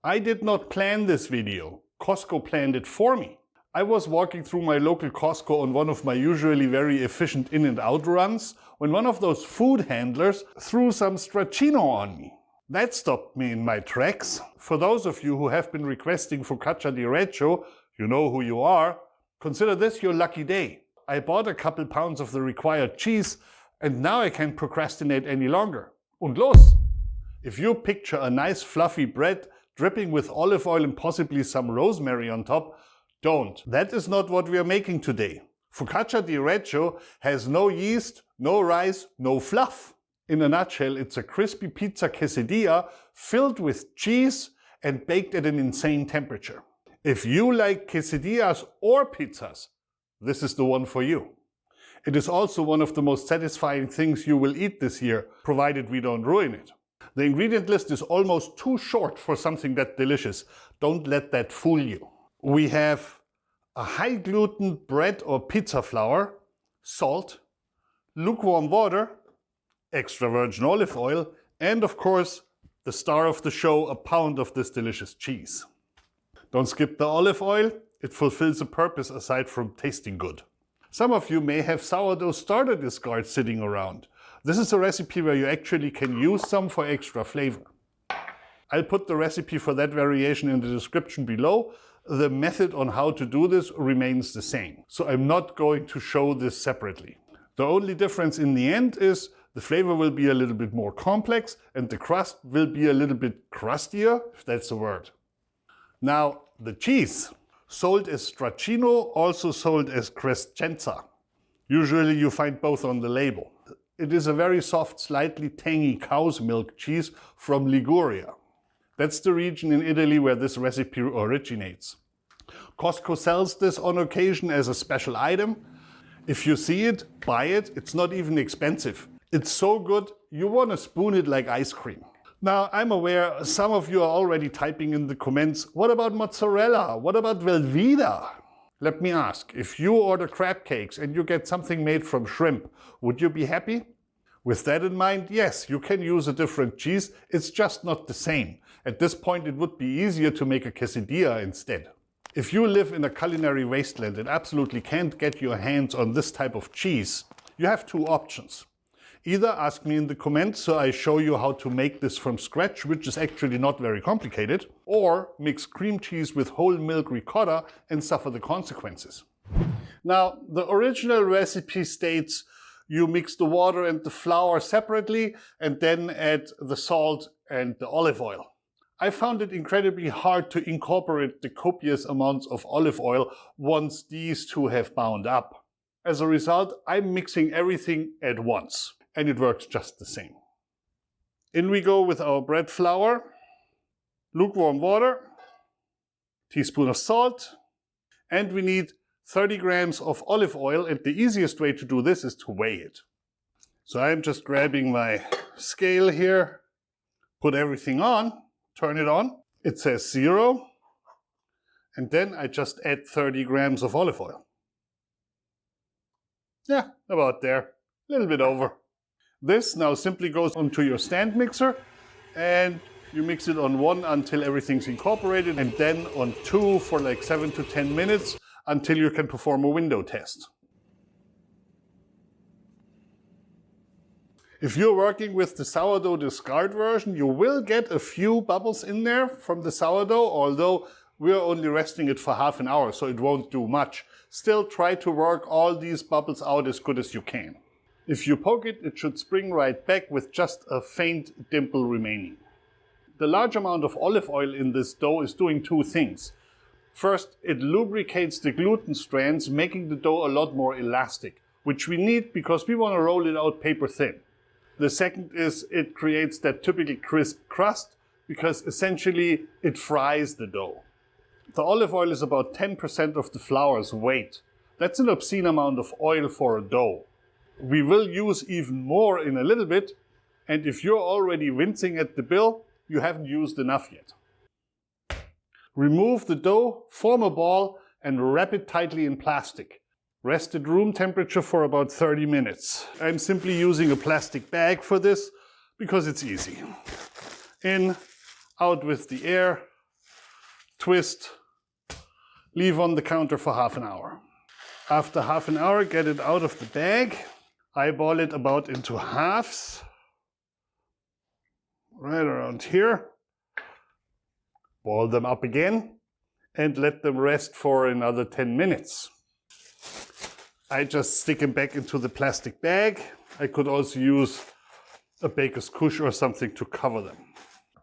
I did not plan this video. Costco planned it for me. I was walking through my local Costco on one of my usually very efficient in and out runs when one of those food handlers threw some Stracchino on me. That stopped me in my tracks. For those of you who have been requesting Focaccia di Recco, you know who you are, consider this your lucky day. I bought a couple pounds of the required cheese and now I can't procrastinate any longer. Und los! If you picture a nice fluffy bread dripping with olive oil and possibly some rosemary on top, don't. That is not what we are making today. Focaccia di Recco has no yeast, no rice, no fluff. In a nutshell, it's a crispy pizza quesadilla filled with cheese and baked at an insane temperature. If you like quesadillas or pizzas, this is the one for you. It is also one of the most satisfying things you will eat this year, provided we don't ruin it. The ingredient list is almost too short for something that delicious. Don't let that fool you. We have a high gluten bread or pizza flour, salt, lukewarm water, extra virgin olive oil, and of course, the star of the show, a pound of this delicious cheese. Don't skip the olive oil, it fulfills a purpose aside from tasting good. Some of you may have sourdough starter discards sitting around. This is a recipe where you actually can use some for extra flavor. I'll put the recipe for that variation in the description below. The method on how to do this remains the same, so I'm not going to show this separately. The only difference in the end is the flavor will be a little bit more complex and the crust will be a little bit crustier, if that's a word. Now, the cheese, sold as Stracchino, also sold as Crescenza. Usually you find both on the label. It is a very soft, slightly tangy cow's milk cheese from Liguria. That's the region in Italy where this recipe originates. Costco sells this on occasion as a special item. If you see it, buy it. It's not even expensive. It's so good, you want to spoon it like ice cream. Now, I'm aware some of you are already typing in the comments, what about mozzarella? What about Velveeta? Let me ask, if you order crab cakes and you get something made from shrimp, would you be happy? With that in mind, yes, you can use a different cheese, it's just not the same. At this point, it would be easier to make a quesadilla instead. If you live in a culinary wasteland and absolutely can't get your hands on this type of cheese, you have two options. Either ask me in the comments so I show you how to make this from scratch, which is actually not very complicated, or mix cream cheese with whole milk ricotta and suffer the consequences. Now, the original recipe states you mix the water and the flour separately and then add the salt and the olive oil. I found it incredibly hard to incorporate the copious amounts of olive oil once these two have bound up. As a result, I'm mixing everything at once. And it works just the same. In we go with our bread flour, lukewarm water, teaspoon of salt, and we need 30 grams of olive oil, and the easiest way to do this is to weigh it. So I'm just grabbing my scale here, put everything on, turn it on, it says 0, and then I just add 30 grams of olive oil. Yeah, about there, a little bit over. This now simply goes onto your stand mixer and you mix it on 1 until everything's incorporated and then on 2 for like 7 to 10 minutes until you can perform a window test. If you're working with the sourdough discard version, you will get a few bubbles in there from the sourdough, although we're only resting it for half an hour, so it won't do much. Still try to work all these bubbles out as good as you can. If you poke it, it should spring right back with just a faint dimple remaining. The large amount of olive oil in this dough is doing two things. First, it lubricates the gluten strands, making the dough a lot more elastic, which we need because we want to roll it out paper thin. The second is it creates that typical crisp crust because essentially it fries the dough. The olive oil is about 10% of the flour's weight. That's an obscene amount of oil for a dough. We will use even more in a little bit, and if you're already wincing at the bill, you haven't used enough yet. Remove the dough, form a ball, and wrap it tightly in plastic. Rest at room temperature for about 30 minutes. I'm simply using a plastic bag for this because it's easy. In, out with the air, twist, leave on the counter for half an hour. After half an hour, get it out of the bag, eyeball it about into halves, right around here, ball them up again, and let them rest for another 10 minutes. I just stick them back into the plastic bag. I could also use a baker's couche or something to cover them.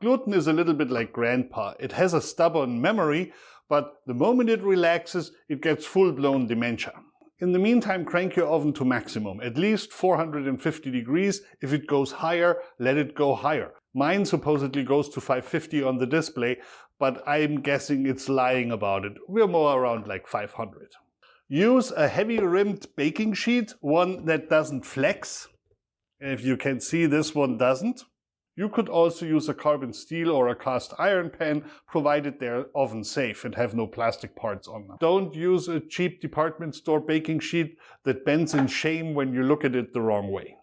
Gluten is a little bit like grandpa. It has a stubborn memory, but the moment it relaxes, it gets full-blown dementia. In the meantime, crank your oven to maximum, at least 450 degrees. If it goes higher, let it go higher. Mine supposedly goes to 550 on the display, but I'm guessing it's lying about it. We're more around like 500. Use a heavy rimmed baking sheet, one that doesn't flex. If you can see, this one doesn't. You could also use a carbon steel or a cast iron pan, provided they're oven safe and have no plastic parts on them. Don't use a cheap department store baking sheet that bends in shame when you look at it the wrong way.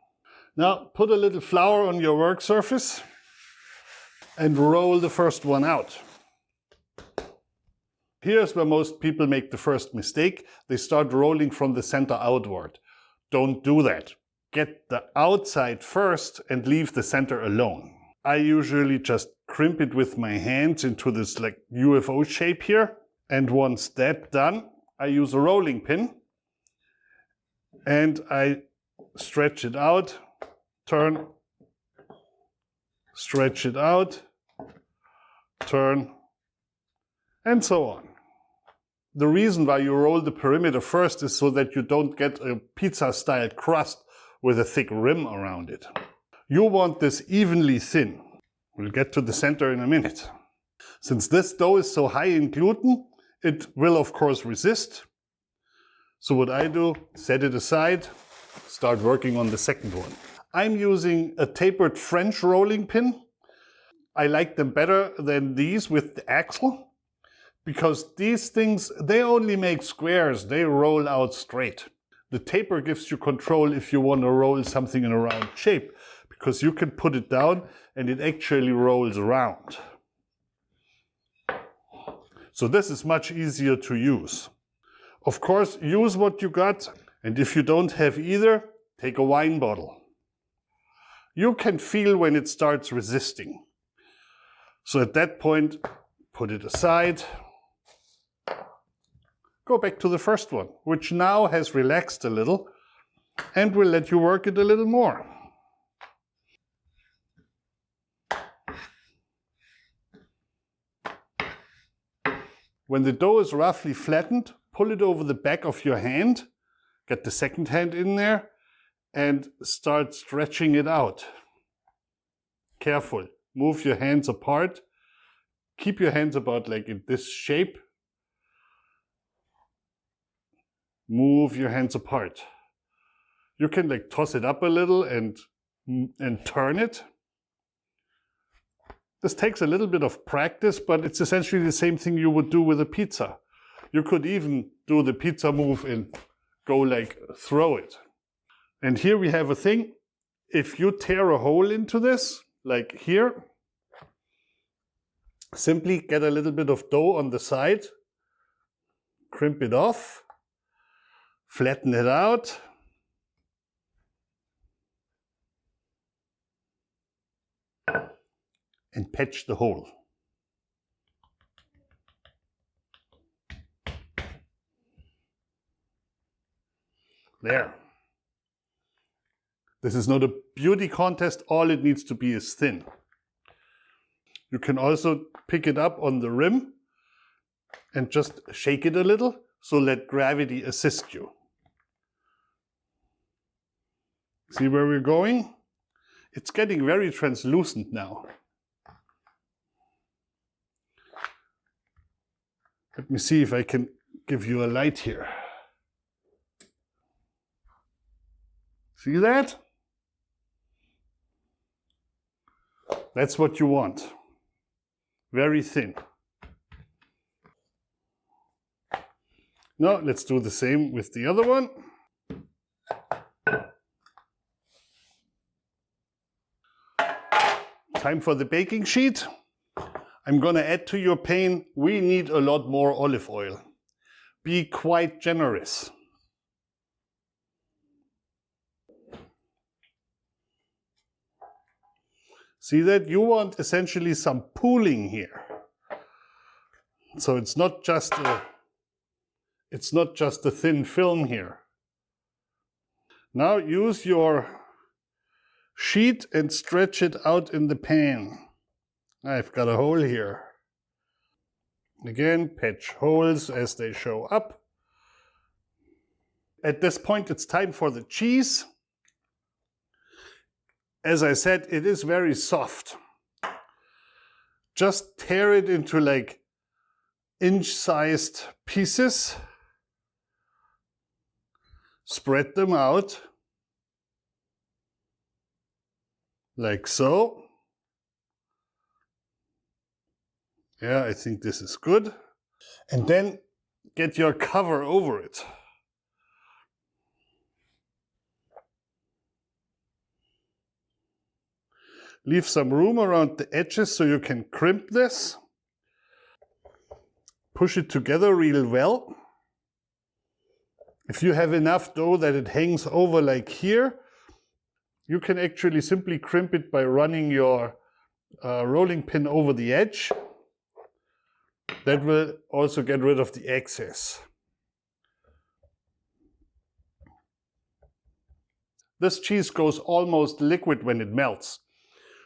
Now put a little flour on your work surface and roll the first one out. Here's where most people make the first mistake. They start rolling from the center outward. Don't do that. Get the outside first and leave the center alone. I usually just crimp it with my hands into this like UFO shape here. And once that's done, I use a rolling pin and I stretch it out, turn, stretch it out, turn, and so on. The reason why you roll the perimeter first is so that you don't get a pizza-style crust with a thick rim around it. You want this evenly thin. We'll get to the center in a minute. Since this dough is so high in gluten, it will of course resist. So what I do, set it aside, start working on the second one. I'm using a tapered French rolling pin. I like them better than these with the axle, because these things, they only make squares, they roll out straight. The taper gives you control if you want to roll something in a round shape, because you can put it down and it actually rolls around. So this is much easier to use. Of course, use what you got, and if you don't have either, take a wine bottle. You can feel when it starts resisting. So at that point, put it aside. Go back to the first one, which now has relaxed a little, and will let you work it a little more. When the dough is roughly flattened, pull it over the back of your hand, get the second hand in there, and start stretching it out. Careful, move your hands apart. Keep your hands about like in this shape. Move your hands apart. You can like toss it up a little and turn it. This takes a little bit of practice, but it's essentially the same thing you would do with a pizza. You could even do the pizza move and go like throw it. And here we have a thing. If you tear a hole into this, like here, simply get a little bit of dough on the side, crimp it off, flatten it out, and patch the hole. There. This is not a beauty contest, all it needs to be is thin. You can also pick it up on the rim and just shake it a little, so let gravity assist you. See where we're going? It's getting very translucent now. Let me see if I can give you a light here. See that? That's what you want. Very thin. Now let's do the same with the other one. Time for the baking sheet. I'm gonna add to your pain, we need a lot more olive oil. Be quite generous. See that? You want essentially some pooling here. So it's not just a thin film here. Now use your sheet and stretch it out in the pan. I've got a hole here. Again, patch holes as they show up. At this point, it's time for the cheese. As I said, it is very soft. Just tear it into like inch-sized pieces. Spread them out. Like so. Yeah, I think this is good. And then get your cover over it. Leave some room around the edges so you can crimp this. Push it together real well. If you have enough dough that it hangs over like here, you can actually simply crimp it by running your rolling pin over the edge. That will also get rid of the excess. This cheese goes almost liquid when it melts.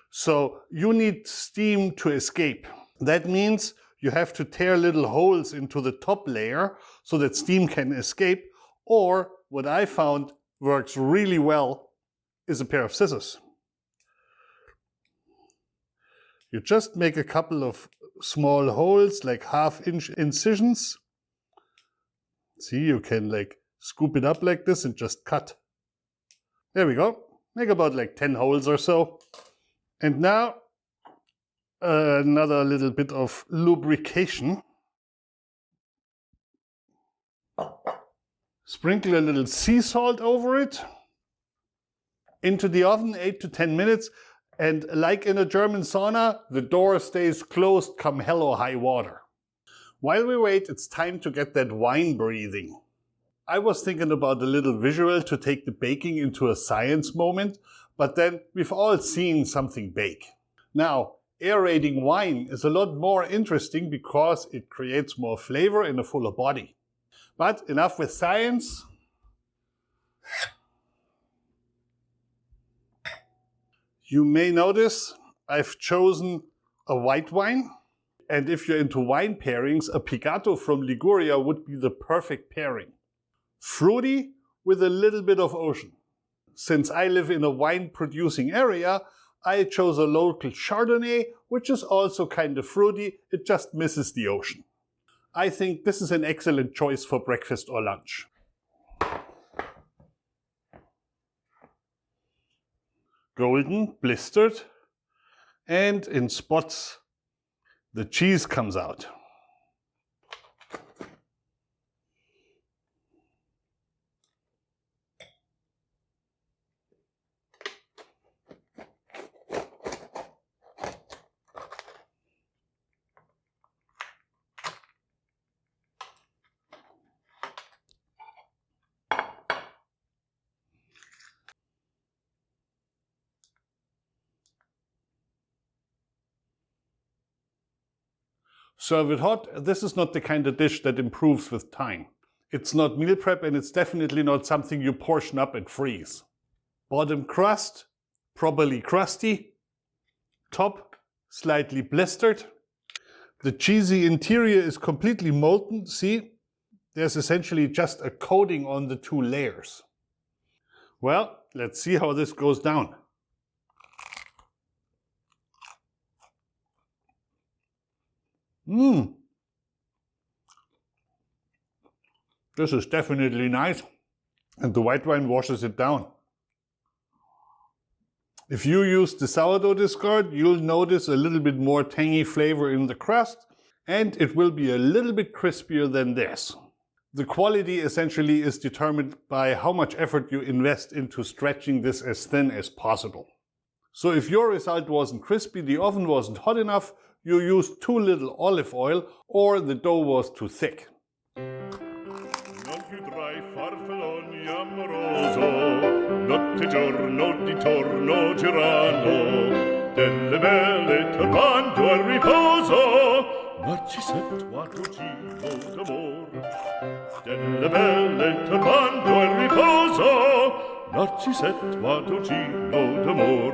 So you need steam to escape. That means you have to tear little holes into the top layer so that steam can escape. Or what I found works really well is a pair of scissors. You just make a couple of small holes, like 1/2 inch incisions. See, you can like scoop it up like this and just cut. There we go. Make about like 10 holes or so. And now another little bit of lubrication. Sprinkle a little sea salt over it. Into the oven, 8 to 10 minutes. And like in a German sauna, the door stays closed come hell or high water. While we wait, it's time to get that wine breathing. I was thinking about a little visual to take the baking into a science moment, but then we've all seen something bake. Now, aerating wine is a lot more interesting because it creates more flavor in a fuller body. But enough with science. You may notice I've chosen a white wine. And if you're into wine pairings, a Pigato from Liguria would be the perfect pairing. Fruity with a little bit of ocean. Since I live in a wine producing area, I chose a local Chardonnay, which is also kind of fruity, it just misses the ocean. I think this is an excellent choice for breakfast or lunch. Golden, blistered, and in spots the cheese comes out. Serve it hot. This is not the kind of dish that improves with time. It's not meal prep and it's definitely not something you portion up and freeze. Bottom crust, properly crusty. Top, slightly blistered. The cheesy interior is completely molten. See, there's essentially just a coating on the two layers. Well, let's see how this goes down. This is definitely nice, and the white wine washes it down. If you use the sourdough discard, you'll notice a little bit more tangy flavor in the crust, and it will be a little bit crispier than this. The quality essentially is determined by how much effort you invest into stretching this as thin as possible. So if your result wasn't crispy, the oven wasn't hot enough, you used too little olive oil, or the dough was too thick. Non più tra i farfalloni amoroso, notte e giorno d'intorno girano, delle belle turbando al riposo, Narcisetto a cugino d'amor. Delle belle turbando al riposo, Narcisetto a cugino d'amor.